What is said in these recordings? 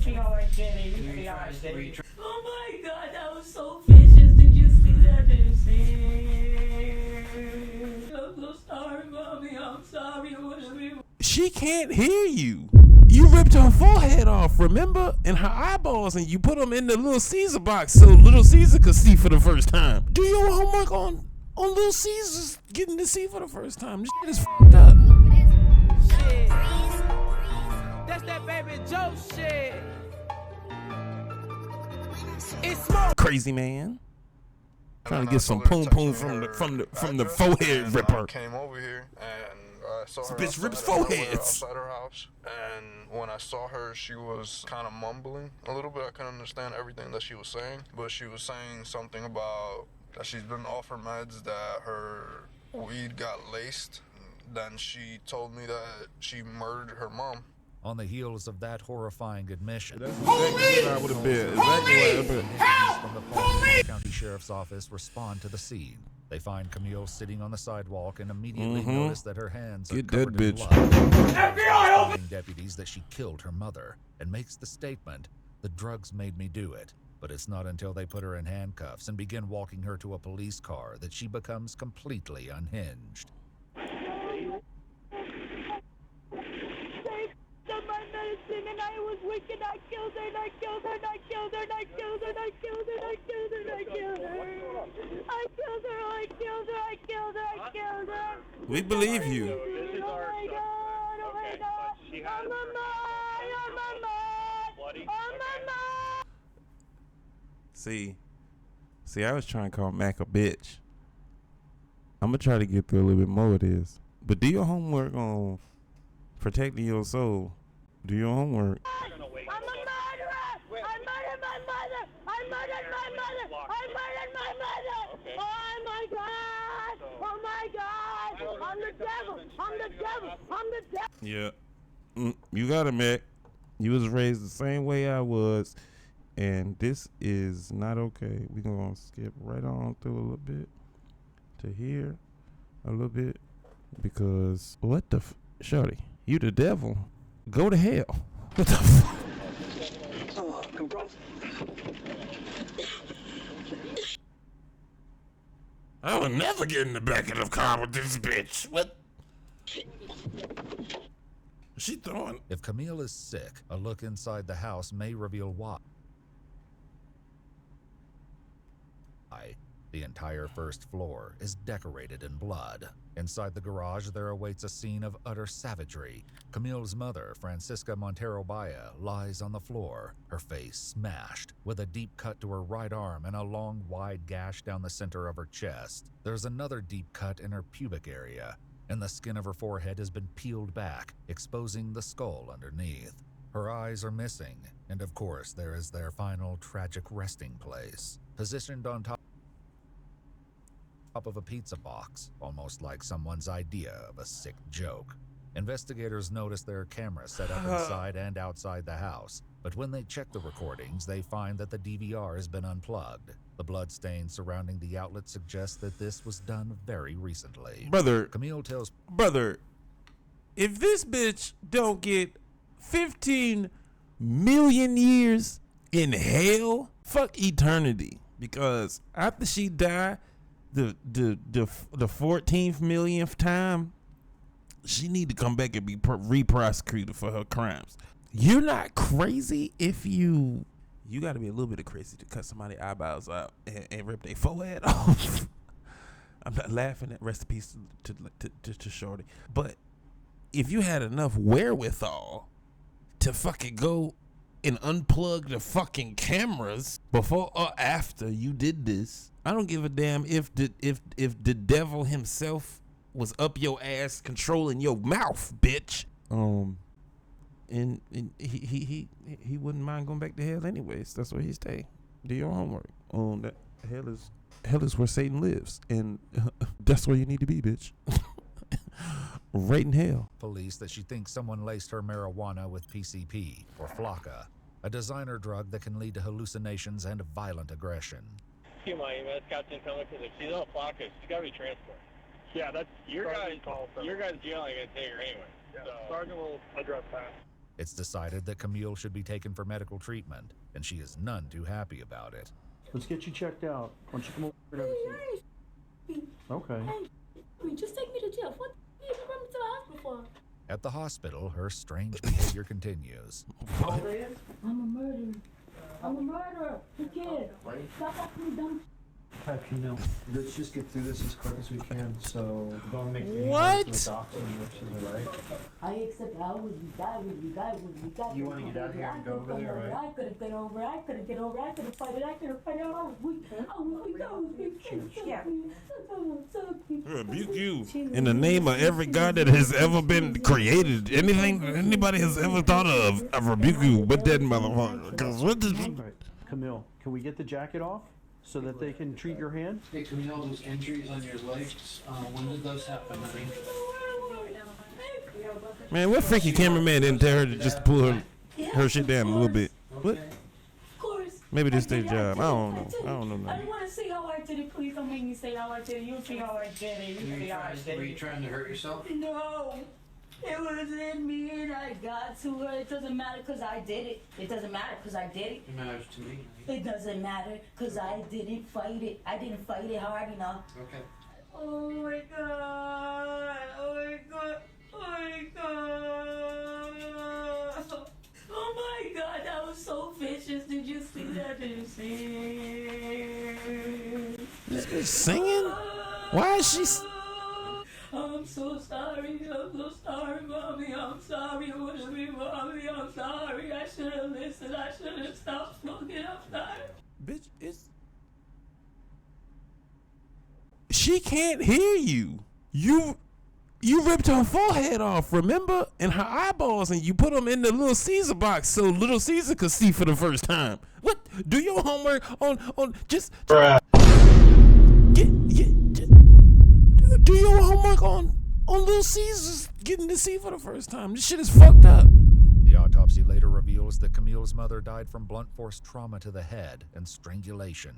see how I did it? You see how I did it? Oh my God, that was so vicious. Did you see that? Did you see? I'm so sorry, Mommy. I'm sorry. She can't hear you. You ripped her forehead off, remember? And her eyeballs, and you put them in the Little Caesar box so Little Caesar could see for the first time. Do your homework on Little Caesar's getting to see for the first time. This shit is f***ed up. Shit. That's that baby Joe shit. It's smoke. Crazy man. Trying to get some poom poom from the forehead ripper. Came over here and I saw her. This bitch rips foreheads. Outside her house, and when I saw her, she was kind of mumbling a little bit. I couldn't understand everything that she was saying, but she was saying something about that she's been off her meds, that her weed got laced. Then she told me that she murdered her mom. On the heels of that horrifying admission, Police from the Palm County Sheriff's Office respond to the scene. They find Camille sitting on the sidewalk and immediately notice that her hands are covered in blood. FBI, telling deputies that she killed her mother and makes the statement, "The drugs made me do it." But it's not until they put her in handcuffs and begin walking her to a police car that she becomes completely unhinged. My medicine, and I was wicked. I killed her, and I killed her, and I killed her, and I killed her, and I killed her, and I killed her, and I killed her. I killed her, I killed her, I killed her, I killed her. We believe you. Oh my God, oh my God. Oh my mind, oh my mind, oh my mind. See, I was trying to call Mac a bitch. I'm gonna try to get through a little bit more of this. But do your homework on protecting your soul. Do your homework. I'm a murderer! I murdered my mother! I murdered my mother! I murdered my mother! Okay. Oh my God! Oh my God! I'm the devil! I'm the devil! I'm the devil! Yeah. You got it, Mac. You was raised the same way I was. And this is not okay. We're going to skip right on through a little bit to here a little bit. Because what the shorty? You the devil. Go to hell. What the fuck? I will never get in the back of the car with this bitch. What? She throwing? If Camille is sick, a look inside the house may reveal why. The entire first floor is decorated in blood. Inside the garage, there awaits a scene of utter savagery. Camille's mother, Francisca Montero Balla, lies on the floor, her face smashed, with a deep cut to her right arm and a long, wide gash down the center of her chest. There's another deep cut in her pubic area, and the skin of her forehead has been peeled back, exposing the skull underneath. Her eyes are missing, and of course, there is their final tragic resting place, positioned on top of a pizza box, almost like someone's idea of a sick joke. Investigators notice there are cameras set up inside and outside the house, but when they check the recordings, they find that the DVR has been unplugged. The bloodstains surrounding the outlet suggest that this was done very recently. Brother, Camille tells... Brother, if this bitch don't get 15 million years in hell, fuck eternity. Because after she died, the 14th millionth time, she need to come back and be re-prosecuted for her crimes. You're not crazy if you got to be a little bit of crazy to cut somebody's eyeballs out and rip their forehead off. I'm not laughing at rest in peace to Shorty, but if you had enough wherewithal to fucking go and unplug the fucking cameras before or after you did this, I don't give a damn if the devil himself was up your ass controlling your mouth, bitch. And he wouldn't mind going back to hell anyways. That's where he stay. Do your homework. That hell is where Satan lives, and that's where you need to be, bitch. Right in hell. Police that she thinks someone laced her marijuana with PCP, or flocka, a designer drug that can lead to hallucinations and violent aggression. My EMS captain coming because if she's on flocka, she's got to be transported. Yeah, that's your guys' jail ain't gonna take her anyway. Yeah, so Sergeant will address that. It's decided that Camille should be taken for medical treatment, and she is none too happy about it. Let's get you checked out. Why don't you come over and have a seat? Okay. Just take me to jail. What the you brought me to the hospital for? At the hospital, her strange behavior continues. I'm a murderer. I'm a murderer. You can't. Stop acting dumb. Hi, Camille. Let's just get through this as quick as we can. So, don't make me What? go to the doctor and which is right. I accept I would you die with you die with you die. You want to get out of here and go over there, right? I couldn't get over. I couldn't get over. I couldn't fight it. I couldn't fight it. I was weak. I was weak. I was weak. Rebuke you in the name of every God that has ever been created. Anything anybody has ever thought of, I rebuke you with that motherfucker. Cause what the Right. Camille, can we get the jacket off so that they can treat your hand? Hey Camille, those injuries on your legs, when did those happen, honey? man? What freaky cameraman didn't tell her to just pull her shit down a little bit? What? Of course. Maybe this their job. I don't know. I don't know I don't nothing. want to see how I did it. Please don't make me say how I did it. You see how I did it. You see how I did Were you it. trying to hurt yourself? No. It was in me and I got to her. It doesn't matter because I did it. It doesn't matter because I did it. It matters to me. It doesn't matter because I didn't fight it. I didn't fight it hard enough. Okay. Oh my god. Oh my god. Oh my god. Oh my god, that was so vicious. Did you see that? Did you see? This bitch singing? Why is she? I'm so sorry. I'm so sorry, mommy. I'm sorry. It was me, mommy. I'm sorry. I should have listened. I should have stopped smoking. I'm sorry. Bitch, it's. She can't hear you. You ripped her forehead off, remember? And her eyeballs, and you put them in the little Caesar box so little Caesar could see for the first time. What? Do your homework on just. Do your homework on little Caesar's getting to see for the first time. This shit is fucked up. The autopsy later reveals that Camille's mother died from blunt force trauma to the head and strangulation.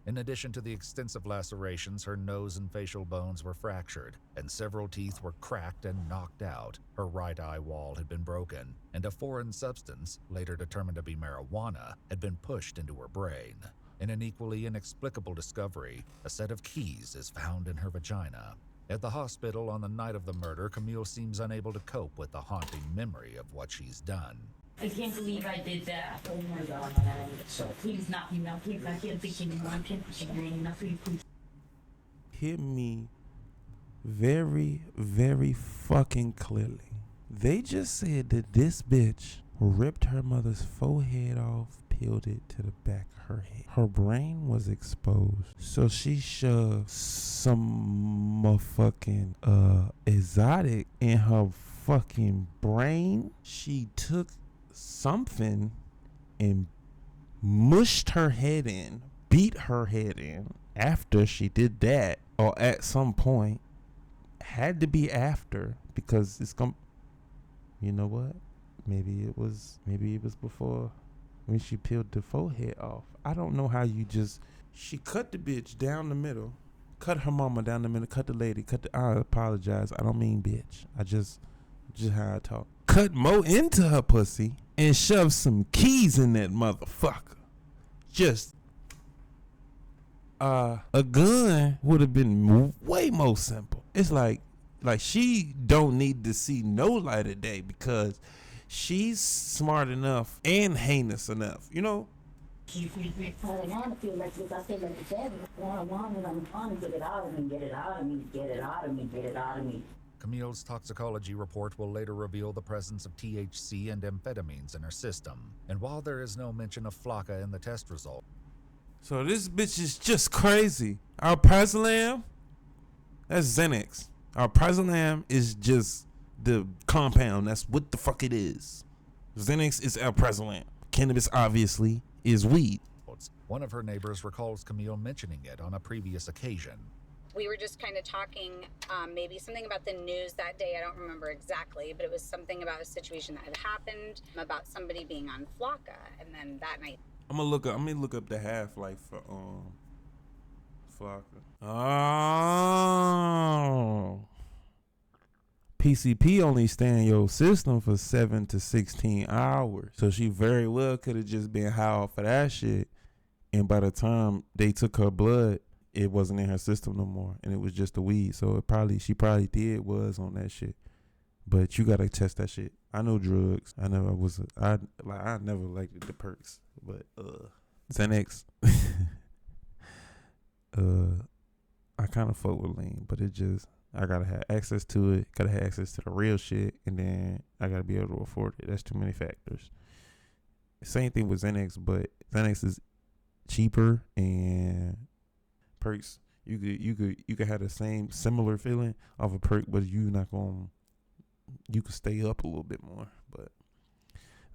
In addition to the extensive lacerations, her nose and facial bones were fractured, and several teeth were cracked and knocked out. Her right eye wall had been broken, and a foreign substance, later determined to be marijuana, had been pushed into her brain. In an equally inexplicable discovery, a set of keys is found in her vagina. At the hospital on the night of the murder, Camille seems unable to cope with the haunting memory of what she's done. I can't believe I did that. Oh my god. So please knock me out. Please, I can't think anymore. I can't think anymore. Please. Hear me very, very fucking clearly. They just said that this bitch ripped her mother's forehead off, peeled it to the back of her head. Her brain was exposed, so she shoved some motherfucking exotic in her fucking brain. She took something and mushed her head in, beat her head in. After she did that, or at some point, had to be after, because it's you know what? Maybe it was before, when she peeled the forehead off. I don't know how she cut the bitch down the middle, cut her mama down the middle, cut the lady, I apologize. I don't mean bitch. I just how I talk. Cut Mo into her pussy and shove some keys in that motherfucker. Just, a gun would have been way more simple. It's like she don't need to see no light of day because she's smart enough and heinous enough, you know? I want to feel like this. I feel like the I want it. I'm trying to get it out of me. Get it out of me. Get it out of me. Get it out of me. Camille's toxicology report will later reveal the presence of THC and amphetamines in her system. And while there is no mention of flocka in the test result, So this bitch is just crazy. Alprazolam, that's Xanax. Alprazolam is just the compound. That's what the fuck it is. Xanax is alprazolam. Cannabis obviously is weed. one of her neighbors recalls Camille mentioning it on a previous occasion. We were just kind of talking, maybe something about the news that day. I don't remember exactly, but it was something about a situation that had happened, about somebody being on flocka, and then that night. I'm gonna look up the half-life for flocka. Oh, PCP only stay in your system for 7 to 16 hours. So she very well could have just been high off of that shit. And by the time they took her blood, it wasn't in her system no more. And it was just the weed. So she probably did was on that shit. But you gotta test that shit. I know drugs. I never liked the perks. But Xanax, I kind of fuck with lean, but I gotta have access to it. Gotta have access to the real shit, and then I gotta be able to afford it. That's too many factors. Same thing with Xanax, but Xanax is cheaper, and perks you could have the similar feeling of a perk, but you could stay up a little bit more. But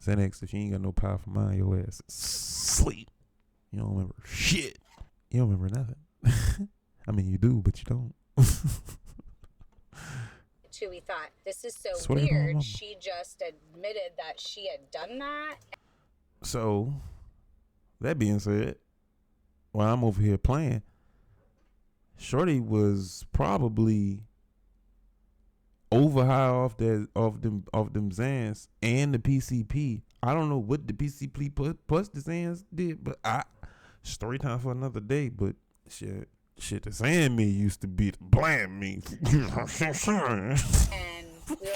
Xanax, if you ain't got no powerful mind, your ass is sleep. You don't remember shit. You don't remember nothing. I mean, you do, but you don't. We thought, this is so weird. She just admitted that she had done that. So, that being said, while I'm over here playing, Shorty was probably over high off them Xans and the PCP. I don't know what the PCP plus the Xans did, but story time for another day. But shit, the Xan me used to be the bland me. And we were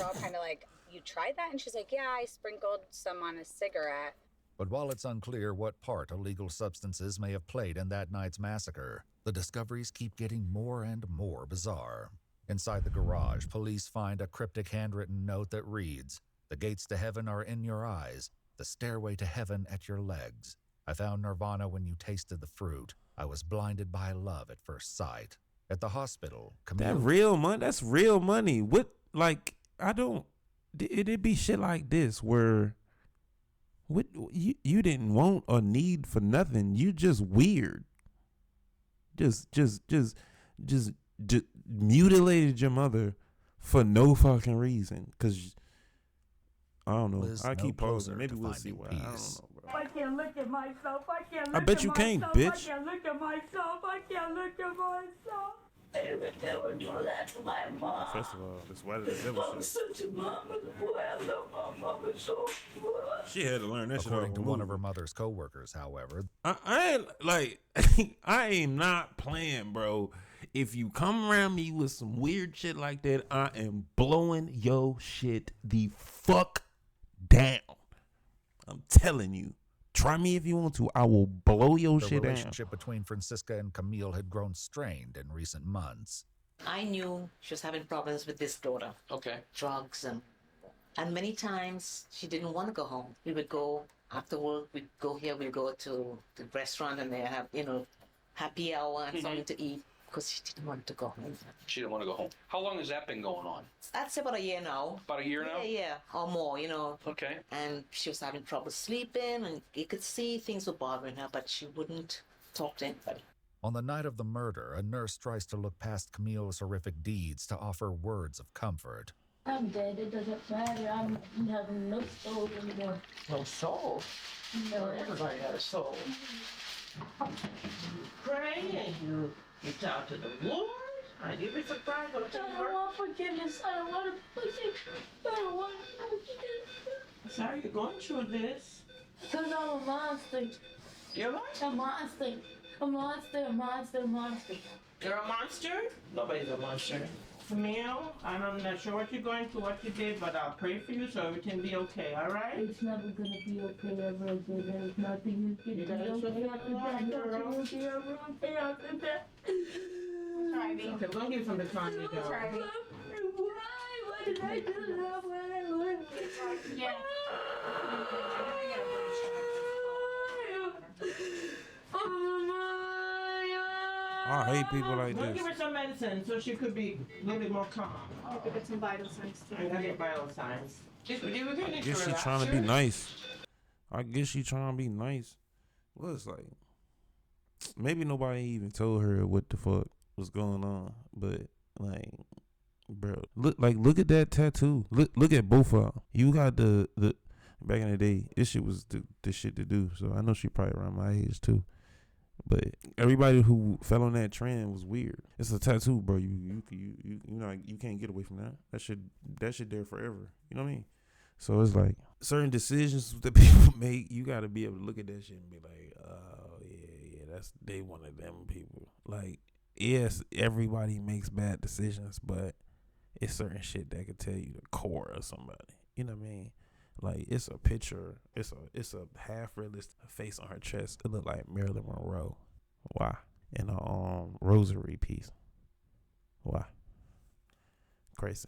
all kind of like, you tried that? And she's like, yeah, I sprinkled some on a cigarette. But while it's unclear what part illegal substances may have played in that night's massacre, the discoveries keep getting more and more bizarre. Inside the garage, police find a cryptic handwritten note that reads, "The gates to heaven are in your eyes, the stairway to heaven at your legs. I found nirvana when you tasted the fruit. I was blinded by love at first sight." At the hospital, Camille... That's real money. What, like, it'd be shit like this where what you didn't want or need for nothing. You just weird. Just mutilated your mother for no fucking reason. Cause I don't know. Liz, I no keep posing. Maybe closer to we'll see finding why. I peace. don't know, bro. I can't look at myself. I can't look I bet at you can't, myself. bitch. I can't look at myself. I can't look at myself. I would never do that to my mom. First of all, this why did the devil I'm shit? such a mama's boy. I love my mama so much. She had to learn that shit. According to one of her mother's co-workers, however, I ain't like I am not playing, bro. If you come around me with some weird shit like that, I am blowing your shit the fuck down. I'm telling you. Try me if you want to. I will blow your shit down. The relationship between Francisca and Camille had grown strained in recent months. I knew she was having problems with this daughter. Okay. Drugs and many times she didn't want to go home. We would go after work, we'd go here, we'd go to the restaurant and they have, happy hour and something to eat because she didn't want to go home. She didn't want to go home. How long has that been going on? That's about a year now. About a year now? Yeah, or more, Okay. And she was having trouble sleeping and you could see things were bothering her, but she wouldn't talk to anybody. On the night of the murder, a nurse tries to look past Camille's horrific deeds to offer words of comfort. I'm dead. It doesn't matter. I'm having no soul anymore. No soul? No. Everybody has a soul. Pray and you talk to the Lord. You'd be surprised what I don't want forgiveness. I don't want to forgive. I don't want forgiveness. Sorry you're going through this. Because I'm a monster. You're what? A monster. A monster, a monster, a monster. You're a monster? Nobody's a monster. Camille, I'm not sure what you're going through, what you did, but I'll pray for you so everything be okay, all right? It's never going to be okay ever again. There's nothing you can do okay after that. Nothing will be ever okay after that. Okay, we're going to give you some time to go. Why? Why did I do that? Why? Yeah. I hate people like We'll this. give her some medicine so she could be a little bit more calm. You could get some vital signs too. I'm going to get vital signs. I guess she trying to be nice. I guess she trying to be nice. Well, it's like maybe nobody even told her what the fuck was going on, but like, bro, look at that tattoo. Look at both of them. You got the back in the day. This shit was the shit to do. So I know she probably around my age too. But everybody who fell on that trend was weird. It's a tattoo, bro. You know, you can't get away from that. That shit there forever. You know what I mean? So it's like certain decisions that people make, you got to be able to look at that shit and be like, oh yeah, they one of them people. Like, yes, everybody makes bad decisions, but it's certain shit that could tell you the core of somebody. You know what I mean? Like, it's a picture. It's a half realistic face on her chest. It look like Marilyn Monroe. Why? In a rosary piece. Why? Crazy.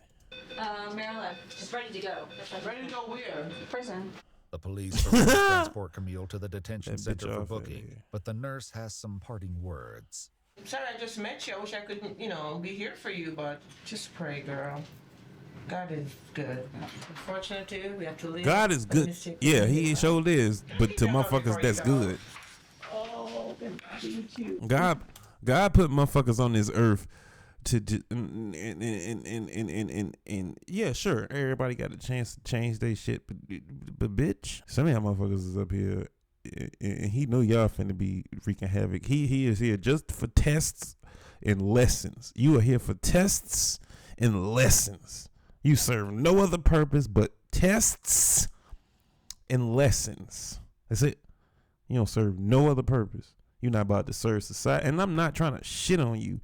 Marilyn, just ready to go. Ready to go where? Prison. The police transport Camille to the detention That center bitch for off out booking, here. but the nurse has some parting words. Sorry, I just met you. I wish I could, be here for you, but just pray, girl. God is good. Unfortunately, we have to leave. God is good. Yeah, he sure is. But to motherfuckers, that's good. Oh, thank you. God put motherfuckers on this earth to and yeah, sure, everybody got a chance to change their shit, but bitch, some of y'all motherfuckers is up here, and he know y'all finna be wreaking havoc. He is here just for tests and lessons. You are here for tests and lessons. You serve no other purpose but tests and lessons. That's it. You don't serve no other purpose. You're not about to serve society. And I'm not trying to shit on you.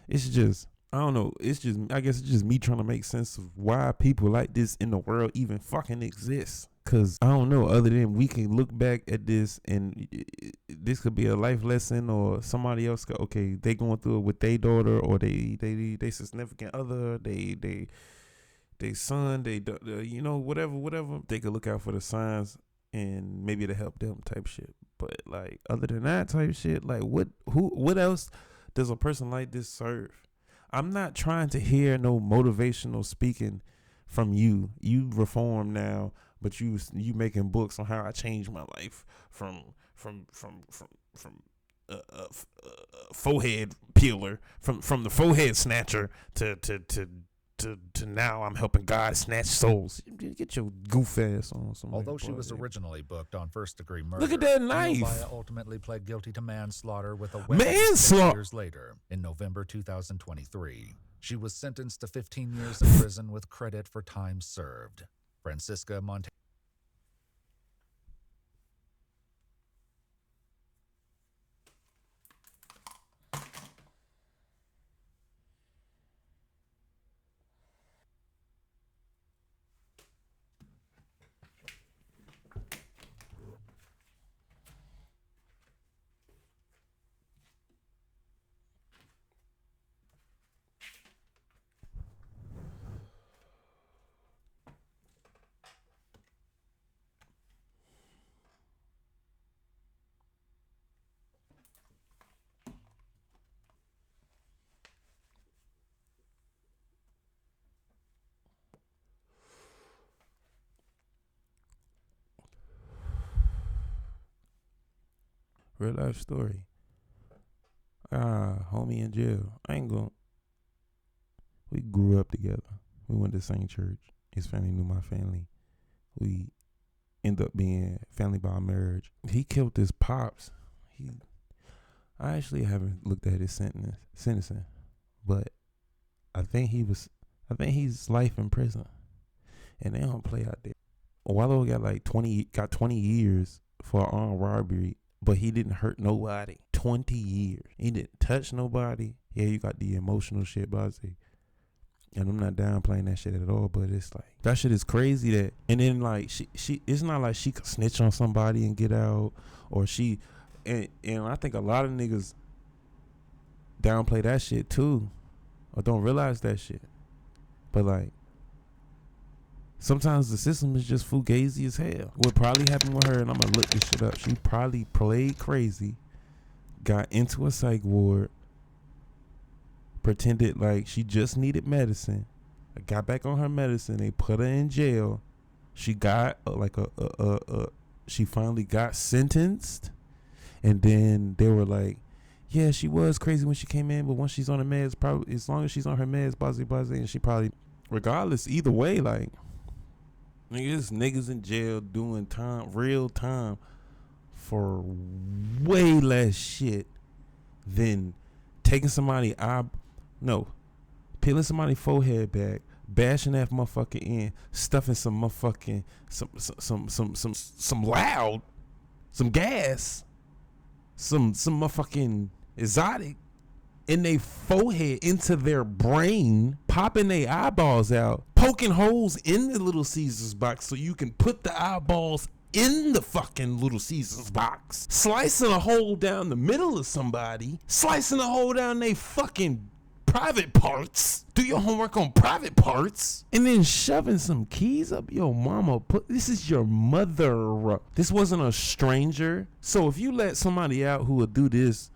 It's just, I don't know. I guess it's just me trying to make sense of why people like this in the world even fucking exist. Cause I don't know, other than we can look back at this and this could be a life lesson, or somebody else okay, they going through it with their daughter, or they significant other, they son, whatever. They could look out for the signs and maybe it'll help them type shit. But like, other than that type shit, like what else does a person like this serve? I'm not trying to hear no motivational speaking from you. You reform now, but you making books on how I changed my life from forehead peeler, from the forehead snatcher to now I'm helping God snatch souls. Get your goof ass on. Although she was originally booked on first-degree murder, look at that knife. Balla ultimately pled guilty to manslaughter with a weapon. 6 years later, in November 2023, she was sentenced to 15 years in prison with credit for time served. Francisca Montero. Real life story. Homie in jail. We grew up together. We went to the same church. His family knew my family. We ended up being family by marriage. He killed his pops. I actually haven't looked at his sentencing, but I think he's life in prison. And they don't play out there. Wallow got 20 years for armed robbery, but he didn't hurt nobody. 20 years. He didn't touch nobody. Yeah, you got the emotional shit, blase. And I'm not downplaying that shit at all, but it's like, that shit is crazy that, and then like, she it's not like she could snitch on somebody and get out, or and I think a lot of niggas downplay that shit too, or don't realize that shit. But like, sometimes the system is just fugazi as hell. What probably happened with her, and I'm gonna look this shit up, she probably played crazy, got into a psych ward, pretended like she just needed medicine, got back on her medicine, they put her in jail. She got she finally got sentenced, and then they were like, yeah, she was crazy when she came in, but once she's on her meds, probably as long as she's on her meds, blah, and she probably, regardless, either way, like, niggas in jail doing time, real time, for way less shit than taking somebody peeling somebody's forehead back, bashing that motherfucker in, stuffing some motherfucking some loud, some gas, some motherfucking exotic in their forehead into their brain, popping their eyeballs out, poking holes in the Little Caesars box so you can put the eyeballs in the fucking Little Caesars box, slicing a hole down the middle of somebody, slicing a hole down their fucking private parts. Do your homework on private parts, and then shoving some keys up your mama. This is your mother. This wasn't a stranger. So if you let somebody out who will do this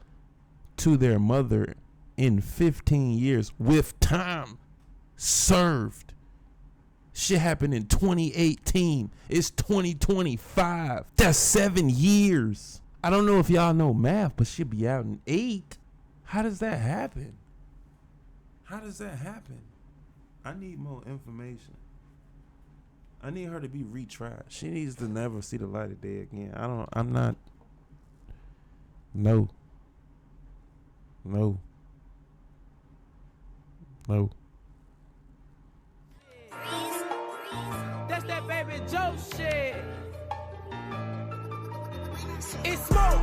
to their mother in 15 years with time served, shit happened in 2018. It's 2025. That's 7 years. I don't know if y'all know math, but she'll be out in 8. How does that happen? How does that happen? I need more information. I need her to be retried. She needs to never see the light of day again. No. That's that baby Joe shit. It's smoke.